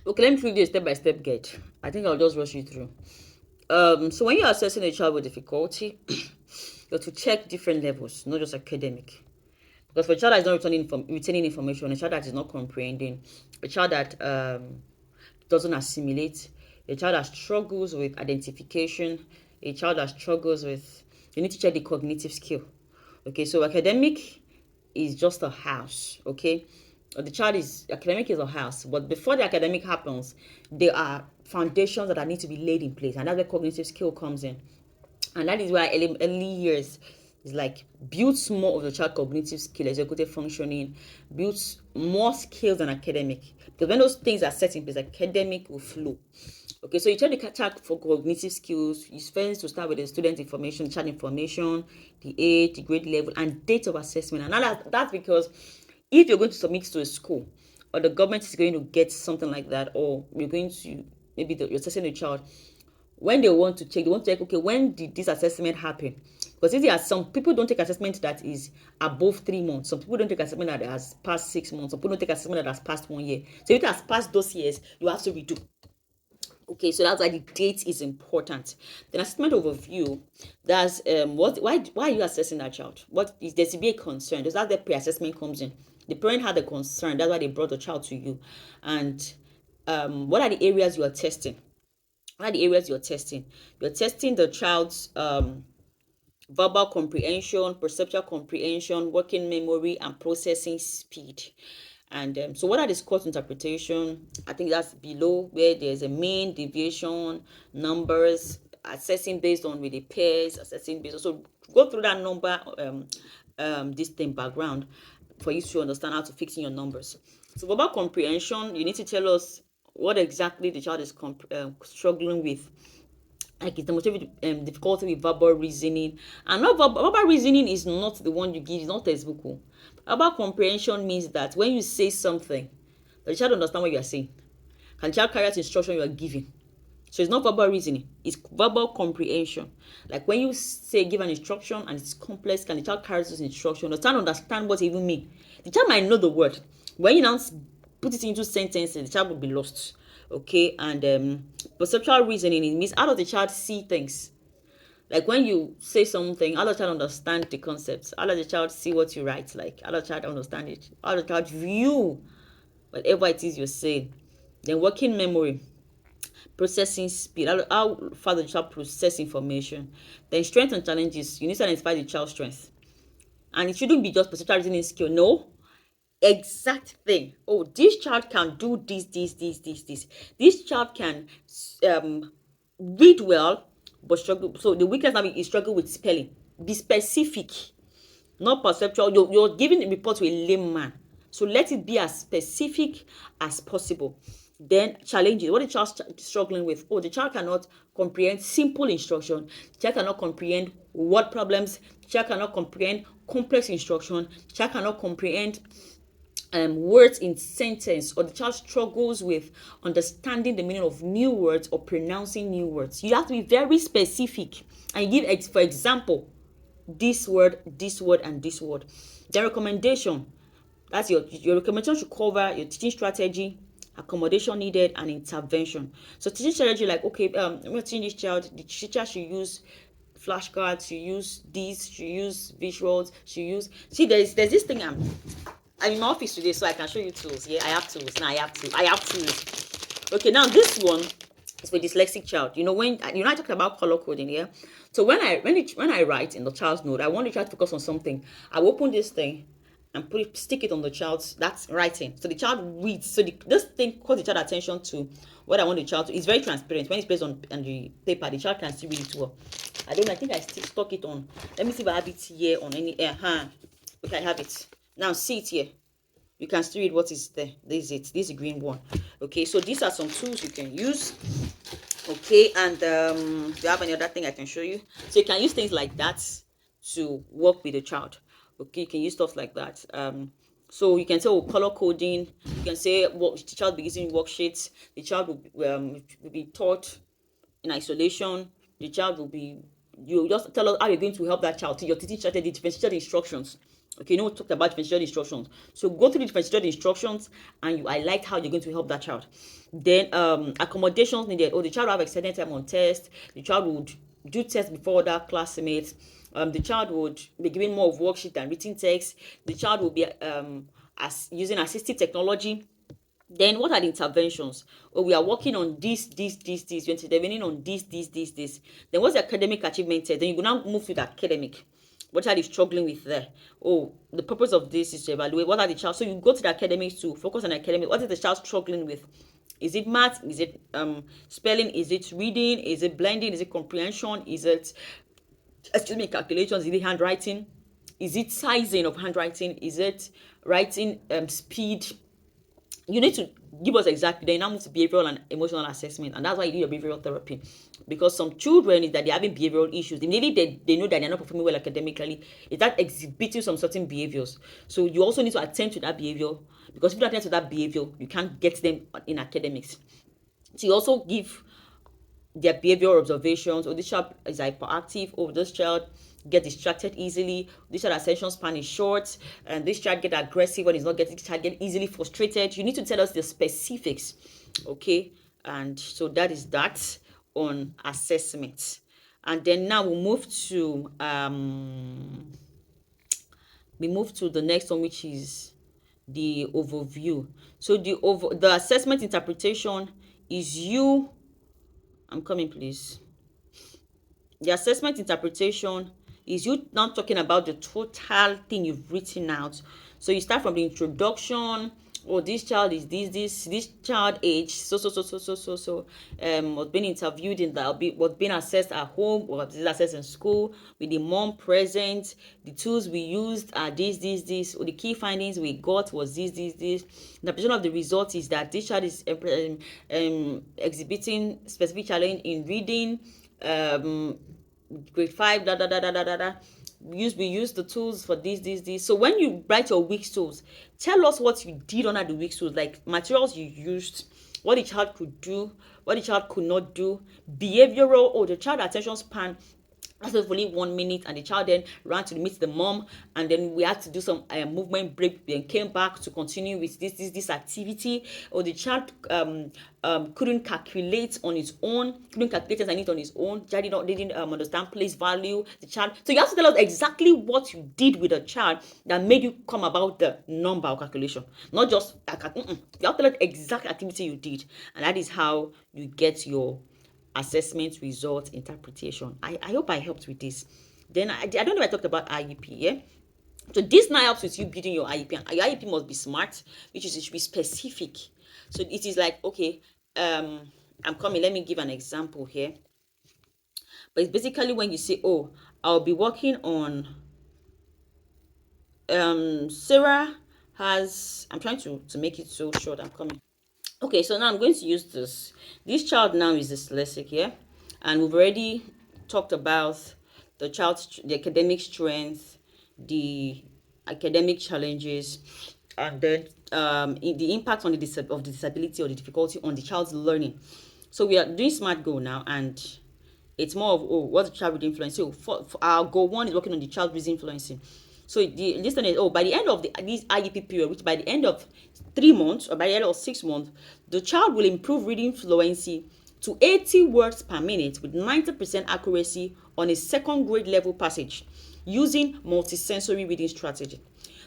Okay, let me give you a step-by-step guide. I think I'll just rush you through. So when you're assessing a child with difficulty, you have to check different levels, not just academic. Because for a child that is not retaining information, a child that is not comprehending, a child that doesn't assimilate, a child that struggles with identification, a child that struggles with, you need to check the cognitive skill. Okay, so academic is just a house. Okay, the child is academic is a house, but before the academic happens, there are foundations that need to be laid in place, and that's where cognitive skill comes in. And that is why early years is like builds more of the child cognitive skill, executive functioning, builds more skills than academic. Because when those things are set in place, academic will flow. Okay, so you try to check for cognitive skills. You first to start with the student information, child information, the age, the grade level, and date of assessment. And that's because if you're going to submit to a school, or the government is going to get something like that, or you're going to maybe you're assessing a child, when they want to check, they want to check, okay, when did this assessment happen? Because if there are some people don't take assessment that is above 3 months, some people don't take assessment that has passed 6 months, some people don't take assessment that has passed 1 year. So if it has passed those years, you have to redo. Okay, so that's why the date is important. Then assessment overview. That's why are you assessing that child? What is there to be a concern? That's the pre-assessment comes in. The parent had a concern, that's why they brought the child to you. And what are the areas you are testing? What are the areas you're testing? You're testing the child's verbal comprehension, perceptual comprehension, working memory, and processing speed. And so what are the scores interpretation? I think that's below where there's a mean, deviation, numbers, assessing based on with the pairs, assessing based on, so go through that number this thing background for you to understand how to fix in your numbers. So verbal comprehension, you need to tell us what exactly the child is struggling with. Like it's demonstrating difficulty with verbal reasoning, and not verbal reasoning is not the one you give, it's not textbook. Verbal comprehension means that when you say something, the child understand what you are saying. Can the child carry out instruction you are giving? So it's not verbal reasoning, it's verbal comprehension. Like when you say give an instruction and it's complex, can the child carry this instruction? The child understand what it even mean. The child might know the word. When you now put it into sentences, the child will be lost. Okay, and perceptual reasoning, it means how does the child see things? Like when you say something, how does the child understand the concepts? How does the child see what you write? Like how does the child understand it? How does the child view whatever it is you're saying? Then working memory, processing speed, how far the child process information. Then strengths and challenges, you need to identify the child's strength. And it shouldn't be just perceptual reasoning skill. No, exact thing. Oh, this child can do this. This child can read well, but struggle. So the weakness now is struggle with spelling. Be specific, not perceptual. You're giving a report to a layman, so let it be as specific as possible. Then challenges. What the child struggling with? Oh, the child cannot comprehend simple instruction. The child cannot comprehend word problems. The child cannot comprehend complex instruction. The child cannot comprehend words in sentence, or the child struggles with understanding the meaning of new words or pronouncing new words. You have to be very specific and give, for example, this word, and this word. The recommendation, that's your recommendation should cover your teaching strategy, accommodation needed, and intervention. So teaching strategy, like, okay, we're teaching this child, the teacher should use flashcards, should use this, should use visuals, should use, see, there's this thing, I'm in my office today, so I can show you tools. Yeah, I have tools. Now I have tools. Okay, now this one is for dyslexic child. You know, when I talked about color coding, yeah. So when I write in the child's note, I want the child to focus on something. I will open this thing and stick it on the child's, that's writing. So the child reads. So this thing calls the child attention to what I want the child to. It's very transparent. When it's placed on the paper, the child can still read it well. I think I still stuck it on. Let me see if I have it here on any okay, I have it. Now see it here. You can still read what is there. This is it. This is the green one. Okay, so these are some tools you can use. Okay, and do you have any other thing I can show you? So you can use things like that to work with the child. Okay, you can use stuff like that. So you can say, oh, color coding. You can say what the child be using worksheets. The child will be taught in isolation. The child will be, you just tell us how you're going to help that child. Your teaching strategy, differentiated instructions. Okay, you know, we talked about differentiated instructions. So go through the differentiated instructions and you highlight how you're going to help that child. Then accommodations needed. Oh, the child will have extended time on test. The child would do tests before other classmates. The child would be given more of worksheet and written text. The child will be using assistive technology. Then what are the interventions? Oh, we are working on this. You're intervening on this. Then what's the academic achievement test? Then you go now move to the academic. What are they struggling with there? Oh, the purpose of this is to evaluate what are the child. So you go to the academics to focus on academic. What is the child struggling with? Is it math? Is it spelling? Is it reading? Is it blending? Is it comprehension? Is it calculations? Is it handwriting? Is it sizing of handwriting? Is it writing speed? You need to give us exactly. Then now move to behavioral and emotional assessment, and that's why you do your behavioral therapy. Because some children is that they're having behavioral issues. Immediately they know that they're not performing well academically. It's that exhibiting some certain behaviors. So you also need to attend to that behavior, because if you don't attend to that behavior, you can't get them in academics. So you also give their behavioral observations. Oh, this child is hyperactive. Oh, this child get distracted easily. This child attention span is short, and this child get aggressive when he's not getting. This child get easily frustrated. You need to tell us the specifics, okay? And so that is that on assessment. And then now we move to the next one, which is the overview. So the assessment interpretation is you. I'm coming, please. The assessment interpretation is you now talking about the total thing you've written out. So you start from the introduction. Oh, this child is this child age was being interviewed in the was being assessed at home or was assessed in school with the mom present. The tools we used are this or the key findings we got was this. The interpretation of the result is that this child is exhibiting specific challenge in reading, grade 5, we use the tools for this. So when you write your weak tools, tell us what you did under the weak tools, like materials you used, what the child could do, what the child could not do, behavioral, or the child attention span lasted for only 1 minute, and the child then ran to meet the mom, and then we had to do some movement break, then came back to continue with this activity. Or the child couldn't calculate on its own, couldn't calculate as I need on his own. The child didn't understand place value. The child, so you have to tell us exactly what you did with the child that made you come about the number or calculation, not just you have to tell us exact activity you did, and that is how you get your assessment result interpretation. I hope I helped with this. Then I don't know if I talked about IEP, yeah? So this now helps with you building your IEP. And your IEP must be smart, which is it should be specific. So it is like, okay, I'm coming, let me give an example here. But it's basically when you say, oh, I'll be working on Sarah has, I'm trying to make it so short, I'm coming. Okay, so now I'm going to use this child now is dyslexic, yeah, and we've already talked about the academic strength, the academic challenges, and then the impact on the disability or the difficulty on the child's learning. So we are doing smart goal now, and it's more of, oh, what's the child reading influence. So for our goal one is working on the child reading influencing. So the listener is, oh, by the end of this IEP period, which by the end of 3 months or by the end of 6 months, the child will improve reading fluency to 80 words per minute with 90% accuracy on a second grade level passage using multisensory reading strategy.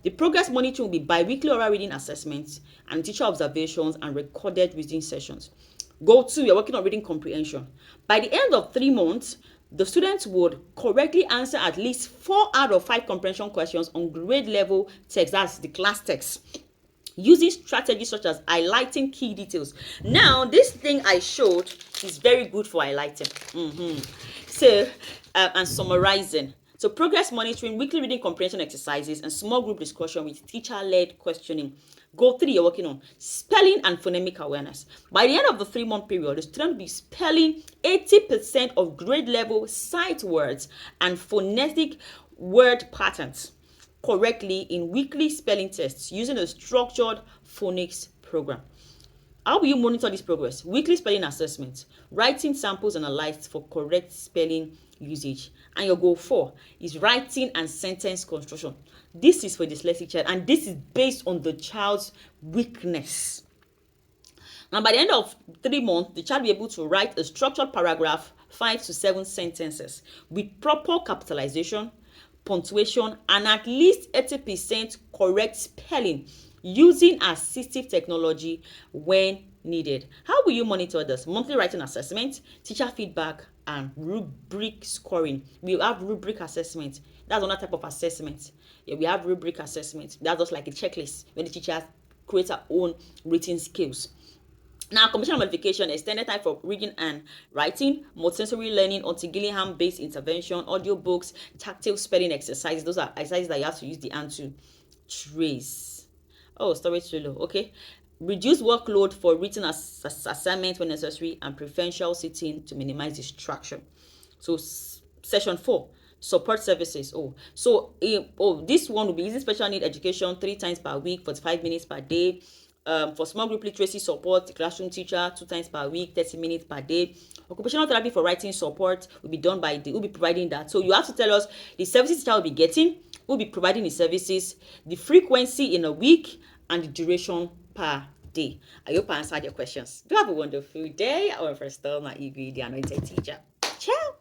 The progress monitoring will be bi-weekly oral reading assessments and teacher observations and recorded reading sessions. Goal 2, you're working on reading comprehension. By the end of 3 months, the students would correctly answer at least 4 out of 5 comprehension questions on grade level text, that's the class text, using strategies such as highlighting key details. Now, this thing I showed is very good for highlighting. So, and summarizing. So, progress monitoring, weekly reading comprehension exercises, and small group discussion with teacher-led questioning. Goal 3, you're working on spelling and phonemic awareness. By the end of the 3-month period, the student will be spelling 80% of grade level sight words and phonetic word patterns correctly in weekly spelling tests using a structured phonics program. How will you monitor this progress? Weekly spelling assessment, writing samples analyzed for correct spelling usage. And your goal 4 is writing and sentence construction. This is for dyslexic child, and this is based on the child's weakness. Now, by the end of 3 months, the child will be able to write a structured paragraph, 5 to 7 sentences with proper capitalization, punctuation, and at least 80% correct spelling using assistive technology when needed. How will you monitor this? Monthly writing assessment, teacher feedback, and rubric scoring. We have rubric assessment. That's another type of assessment. Yeah, we have rubric assessment. That's just like a checklist when the teacher creates her own written skills. Now, commission modification, extended time for reading and writing, multisensory learning, until Gillingham-based intervention, audiobooks, tactile spelling exercises. Those are exercises that you have to use the hand to trace. Oh, storage too low. Okay. Reduce workload for written assignments when necessary, and preferential sitting to minimize distraction. So, session 4. Support services. This one will be using special need education 3 times per week, 45 minutes per day. For small group literacy support, classroom teacher 2 times per week, 30 minutes per day. Occupational therapy for writing support will be done by will be providing that. So you have to tell us the services teacher will be getting, will be providing the services, the frequency in a week, and the duration per day. I hope I answered your questions. Do have a wonderful day. Our first time, my Igwe, the anointed teacher. Ciao.